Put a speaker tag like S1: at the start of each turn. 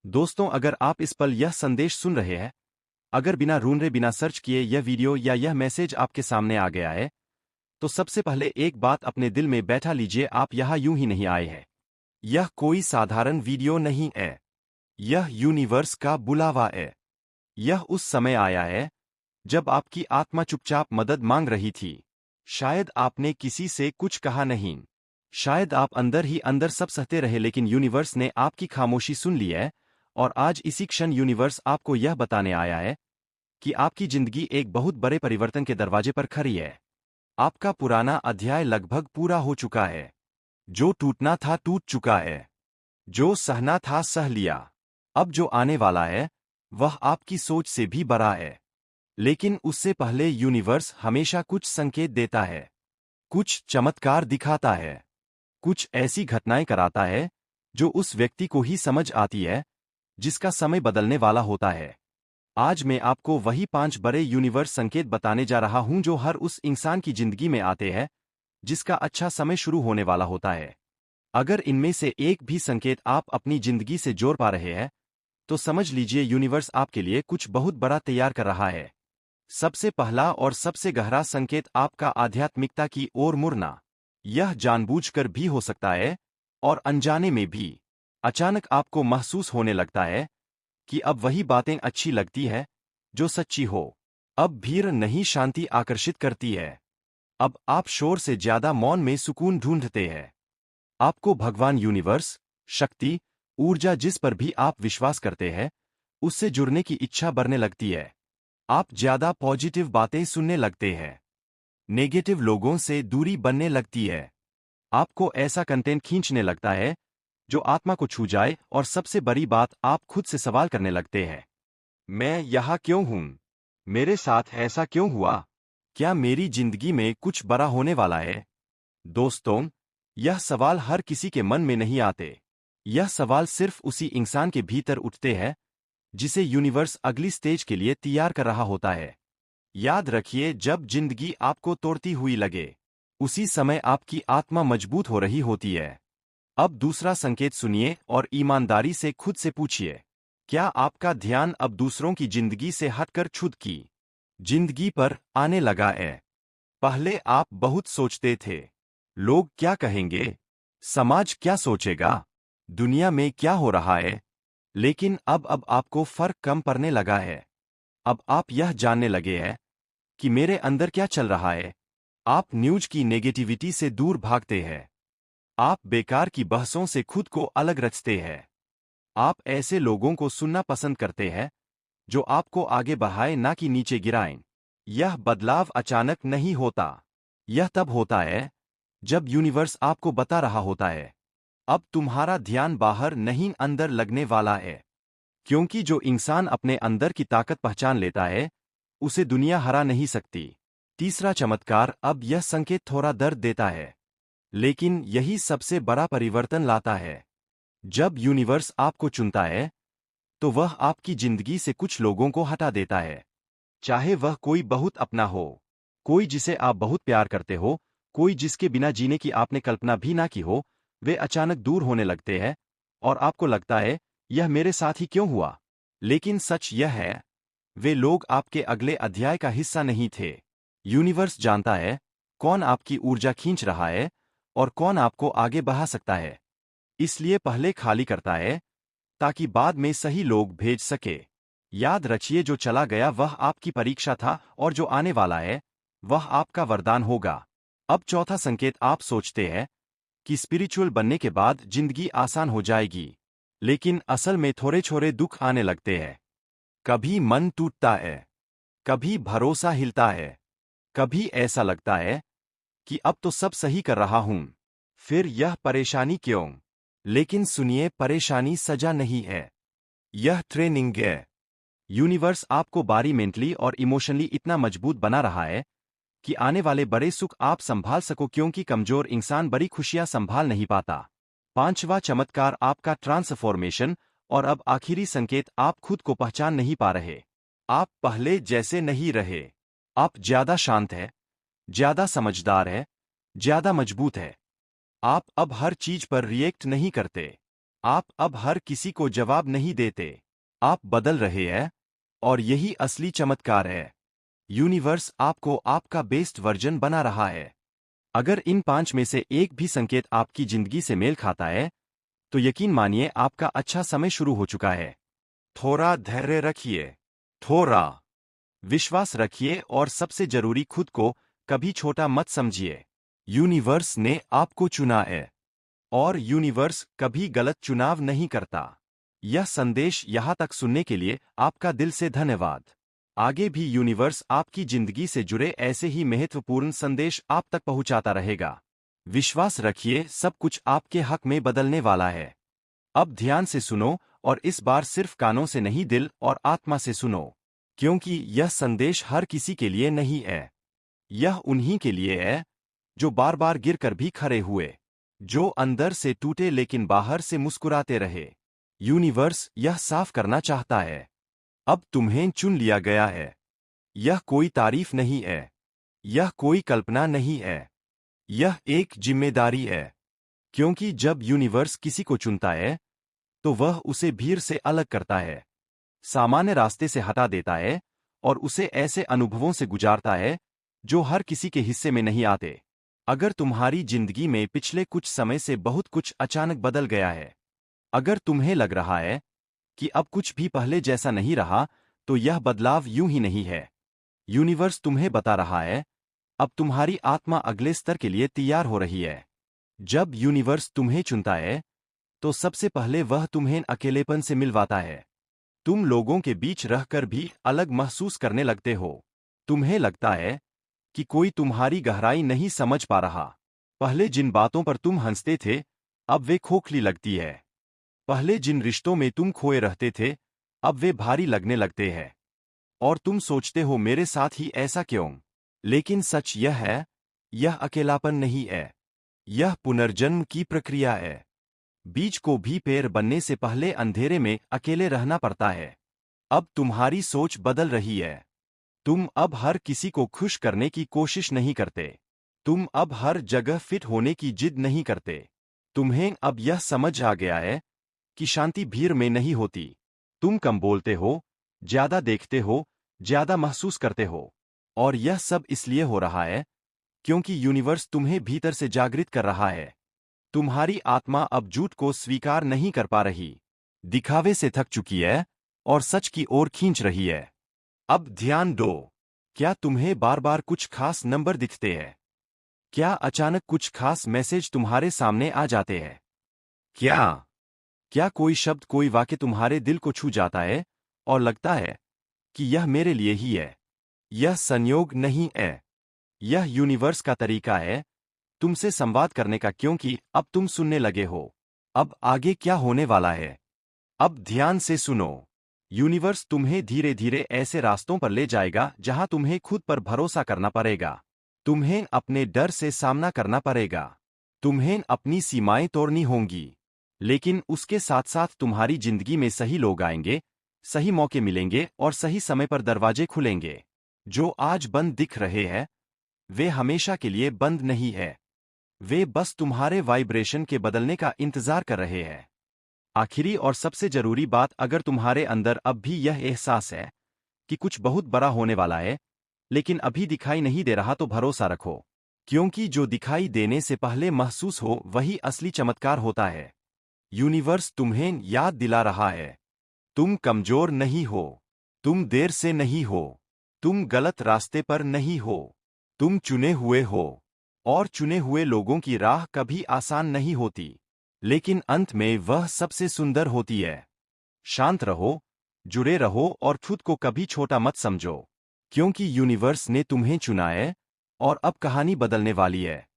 S1: दोस्तों, अगर आप इस पल यह संदेश सुन रहे हैं, अगर बिना ढूंढे बिना सर्च किए यह वीडियो या यह मैसेज आपके सामने आ गया है, तो सबसे पहले एक बात अपने दिल में बैठा लीजिए, आप यहाँ यूं ही नहीं आए हैं। यह कोई साधारण वीडियो नहीं है। यह यूनिवर्स का बुलावा है। यह उस समय आया है जब आपकी आत्मा चुपचाप मदद मांग रही थी। शायद आपने किसी से कुछ कहा नहीं। शायद आप अंदर ही अंदर सब सहते रहे, लेकिन यूनिवर्स ने आपकी खामोशी सुन ली है। और आज इसी क्षण यूनिवर्स आपको यह बताने आया है कि आपकी जिंदगी एक बहुत बड़े परिवर्तन के दरवाजे पर खड़ी है। आपका पुराना अध्याय लगभग पूरा हो चुका है। जो टूटना था टूट चुका है। जो सहना था सह लिया। अब जो आने वाला है वह आपकी सोच से भी बड़ा है। लेकिन उससे पहले यूनिवर्स हमेशा कुछ संकेत देता है, कुछ चमत्कार दिखाता है, कुछ ऐसी घटनाएं कराता है जो उस व्यक्ति को ही समझ आती है जिसका समय बदलने वाला होता है। आज मैं आपको वही 5 बड़े यूनिवर्स संकेत बताने जा रहा हूं जो हर उस इंसान की जिंदगी में आते हैं जिसका अच्छा समय शुरू होने वाला होता है। अगर इनमें से एक भी संकेत आप अपनी जिंदगी से जोड़ पा रहे हैं, तो समझ लीजिए यूनिवर्स आपके लिए कुछ बहुत बड़ा तैयार कर रहा है। सबसे पहला और सबसे गहरा संकेत आपका आध्यात्मिकता की ओर मुड़ना। यह जानबूझकर भी हो सकता है और अनजाने में भी। अचानक आपको महसूस होने लगता है कि अब वही बातें अच्छी लगती है जो सच्ची हो। अब भीड़ नहीं शांति आकर्षित करती है। अब आप शोर से ज्यादा मौन में सुकून ढूंढते हैं। आपको भगवान, यूनिवर्स, शक्ति, ऊर्जा, जिस पर भी आप विश्वास करते हैं, उससे जुड़ने की इच्छा बढ़ने लगती है। आप ज्यादा पॉजिटिव बातें सुनने लगते हैं। नेगेटिव लोगों से दूरी बनने लगती है। आपको ऐसा कंटेंट खींचने लगता है जो आत्मा को छू जाए, और सबसे बड़ी बात, आप खुद से सवाल करने लगते हैं, मैं यहाँ क्यों हूँ? मेरे साथ ऐसा क्यों हुआ? क्या मेरी जिंदगी में कुछ बड़ा होने वाला है? दोस्तों, यह सवाल हर किसी के मन में नहीं आते। यह सवाल सिर्फ उसी इंसान के भीतर उठते हैं जिसे यूनिवर्स अगली स्टेज के लिए तैयार कर रहा होता है। याद रखिए, जब जिंदगी आपको तोड़ती हुई लगे, उसी समय आपकी आत्मा मजबूत हो रही होती है। अब दूसरा संकेत सुनिए और ईमानदारी से खुद से पूछिए, क्या आपका ध्यान अब दूसरों की जिंदगी से हटकर खुद की जिंदगी पर आने लगा है? पहले आप बहुत सोचते थे, लोग क्या कहेंगे, समाज क्या सोचेगा, दुनिया में क्या हो रहा है। लेकिन अब आपको फर्क कम पड़ने लगा है। अब आप यह जानने लगे हैं कि मेरे अंदर क्या चल रहा है। आप न्यूज की नेगेटिविटी से दूर भागते हैं। आप बेकार की बहसों से खुद को अलग रचते हैं। आप ऐसे लोगों को सुनना पसंद करते हैं जो आपको आगे बढ़ाए, ना कि नीचे गिराएं। यह बदलाव अचानक नहीं होता। यह तब होता है जब यूनिवर्स आपको बता रहा होता है, अब तुम्हारा ध्यान बाहर नहीं अंदर लगने वाला है। क्योंकि जो इंसान अपने अंदर की ताकत पहचान लेता है, उसे दुनिया हरा नहीं सकती। तीसरा चमत्कार, अब यह संकेत थोड़ा दर्द देता है, लेकिन यही सबसे बड़ा परिवर्तन लाता है। जब यूनिवर्स आपको चुनता है, तो वह आपकी जिंदगी से कुछ लोगों को हटा देता है। चाहे वह कोई बहुत अपना हो, कोई जिसे आप बहुत प्यार करते हो, कोई जिसके बिना जीने की आपने कल्पना भी ना की हो, वे अचानक दूर होने लगते हैं और आपको लगता है, यह मेरे साथ ही क्यों हुआ? लेकिन सच यह है, वे लोग आपके अगले अध्याय का हिस्सा नहीं थे। यूनिवर्स जानता है कौन आपकी ऊर्जा खींच रहा है और कौन आपको आगे बढ़ा सकता है। इसलिए पहले खाली करता है ताकि बाद में सही लोग भेज सके। याद रखिए, जो चला गया वह आपकी परीक्षा था और जो आने वाला है वह आपका वरदान होगा। अब चौथा संकेत, आप सोचते हैं कि स्पिरिचुअल बनने के बाद जिंदगी आसान हो जाएगी, लेकिन असल में थोड़े छोड़े दुख आने लगते हैं। कभी मन टूटता है, कभी भरोसा हिलता है, कभी ऐसा लगता है कि अब तो सब सही कर रहा हूं। फिर यह परेशानी क्यों? लेकिन सुनिए, परेशानी सजा नहीं है, यह ट्रेनिंग है। यूनिवर्स आपको बारी मेंटली और इमोशनली इतना मजबूत बना रहा है कि आने वाले बड़े सुख आप संभाल सको, क्योंकि कमजोर इंसान बड़ी खुशियां संभाल नहीं पाता। पांचवा चमत्कार, आपका ट्रांसफॉर्मेशन। और अब आखिरी संकेत, आप खुद को पहचान नहीं पा रहे। आप पहले जैसे नहीं रहे। आप ज्यादा शांत है, ज्यादा समझदार है, ज्यादा मजबूत है। आप अब हर चीज पर रिएक्ट नहीं करते। आप अब हर किसी को जवाब नहीं देते। आप बदल रहे हैं, और यही असली चमत्कार है। यूनिवर्स आपको आपका बेस्ट वर्जन बना रहा है। अगर इन 5 में से एक भी संकेत आपकी जिंदगी से मेल खाता है, तो यकीन मानिए आपका अच्छा समय शुरू हो चुका है। थोड़ा धैर्य रखिए, थोड़ा विश्वास रखिए, और सबसे जरूरी, खुद को कभी छोटा मत समझिए। यूनिवर्स ने आपको चुना है, और यूनिवर्स कभी गलत चुनाव नहीं करता। यह संदेश यहाँ तक सुनने के लिए आपका दिल से धन्यवाद। आगे भी यूनिवर्स आपकी जिंदगी से जुड़े ऐसे ही महत्वपूर्ण संदेश आप तक पहुंचाता रहेगा। विश्वास रखिए, सब कुछ आपके हक में बदलने वाला है। अब ध्यान से सुनो, और इस बार सिर्फ कानों से नहीं, दिल और आत्मा से सुनो, क्योंकि यह संदेश हर किसी के लिए नहीं है। यह उन्हीं के लिए है जो बार बार गिरकर भी खड़े हुए, जो अंदर से टूटे लेकिन बाहर से मुस्कुराते रहे। यूनिवर्स यह साफ करना चाहता है, अब तुम्हें चुन लिया गया है। यह कोई तारीफ नहीं है, यह कोई कल्पना नहीं है, यह एक जिम्मेदारी है। क्योंकि जब यूनिवर्स किसी को चुनता है, तो वह उसे भीड़ से अलग करता है, सामान्य रास्ते से हटा देता है, और उसे ऐसे अनुभवों से गुजारता है जो हर किसी के हिस्से में नहीं आते। अगर तुम्हारी जिंदगी में पिछले कुछ समय से बहुत कुछ अचानक बदल गया है, अगर तुम्हें लग रहा है कि अब कुछ भी पहले जैसा नहीं रहा, तो यह बदलाव यूं ही नहीं है। यूनिवर्स तुम्हें बता रहा है, अब तुम्हारी आत्मा अगले स्तर के लिए तैयार हो रही है। जब यूनिवर्स तुम्हें चुनता है, तो सबसे पहले वह तुम्हें अकेलेपन से मिलवाता है। तुम लोगों के बीच रहकर भी अलग महसूस करने लगते हो। तुम्हें लगता है कि कोई तुम्हारी गहराई नहीं समझ पा रहा। पहले जिन बातों पर तुम हंसते थे, अब वे खोखली लगती है। पहले जिन रिश्तों में तुम खोए रहते थे, अब वे भारी लगने लगते हैं। और तुम सोचते हो, मेरे साथ ही ऐसा क्यों? लेकिन सच यह है, यह अकेलापन नहीं है, यह पुनर्जन्म की प्रक्रिया है। बीज को भी पेड़ बनने से पहले अंधेरे में अकेले रहना पड़ता है। अब तुम्हारी सोच बदल रही है। तुम अब हर किसी को खुश करने की कोशिश नहीं करते। तुम अब हर जगह फिट होने की जिद नहीं करते। तुम्हें अब यह समझ आ गया है कि शांति भीड़ में नहीं होती। तुम कम बोलते हो, ज्यादा देखते हो, ज्यादा महसूस करते हो। और यह सब इसलिए हो रहा है क्योंकि यूनिवर्स तुम्हें भीतर से जागृत कर रहा है। तुम्हारी आत्मा अब झूठ को स्वीकार नहीं कर पा रही, दिखावे से थक चुकी है, और सच की ओर खींच रही है। अब ध्यान दो, क्या तुम्हें बार बार कुछ खास नंबर दिखते हैं? क्या अचानक कुछ खास मैसेज तुम्हारे सामने आ जाते हैं? क्या क्या कोई शब्द, कोई वाक्य तुम्हारे दिल को छू जाता है और लगता है कि यह मेरे लिए ही है? यह संयोग नहीं है, यह यूनिवर्स का तरीका है तुमसे संवाद करने का, क्योंकि अब तुम सुनने लगे हो। अब आगे क्या होने वाला है? अब ध्यान से सुनो। यूनिवर्स तुम्हें धीरे धीरे ऐसे रास्तों पर ले जाएगा जहां तुम्हें खुद पर भरोसा करना पड़ेगा। तुम्हें अपने डर से सामना करना पड़ेगा। तुम्हें अपनी सीमाएं तोड़नी होंगी। लेकिन उसके साथ साथ तुम्हारी जिंदगी में सही लोग आएंगे, सही मौके मिलेंगे, और सही समय पर दरवाजे खुलेंगे। जो आज बंद दिख रहे हैं, वे हमेशा के लिए बंद नहीं है। वे बस तुम्हारे वाइब्रेशन के बदलने का इंतजार कर रहे हैं। आखिरी और सबसे जरूरी बात, अगर तुम्हारे अंदर अब भी यह एहसास है कि कुछ बहुत बड़ा होने वाला है, लेकिन अभी दिखाई नहीं दे रहा, तो भरोसा रखो। क्योंकि जो दिखाई देने से पहले महसूस हो, वही असली चमत्कार होता है। यूनिवर्स तुम्हें याद दिला रहा है, तुम कमजोर नहीं हो, तुम देर से नहीं हो, तुम गलत रास्ते पर नहीं हो, तुम चुने हुए हो। और चुने हुए लोगों की राह कभी आसान नहीं होती, लेकिन अंत में वह सबसे सुंदर होती है। शांत रहो, जुड़े रहो, और खुद को कभी छोटा मत समझो, क्योंकि यूनिवर्स ने तुम्हें चुना है, और अब कहानी बदलने वाली है।